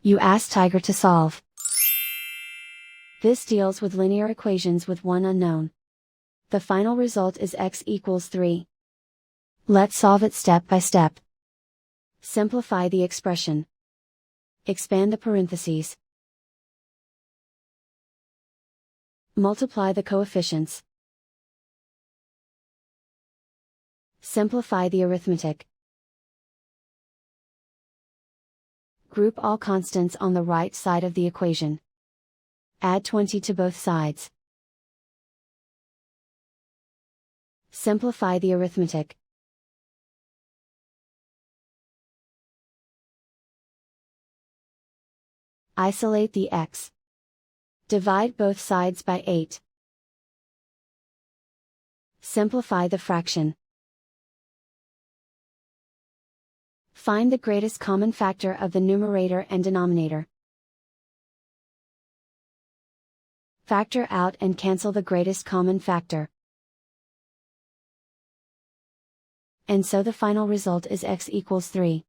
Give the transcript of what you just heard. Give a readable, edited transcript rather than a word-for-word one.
You ask Tiger to solve. This deals with linear equations with one unknown. The final result is x equals 3. Let's solve it step by step. Simplify the expression. Expand the parentheses. Multiply the coefficients. Simplify the arithmetic. Group all constants on the right side of the equation. Add 20 to both sides. Simplify the arithmetic. Isolate the x. Divide both sides by 8. Simplify the fraction. Find the greatest common factor of the numerator and denominator. Factor out and cancel the greatest common factor. And so the final result is x equals 3.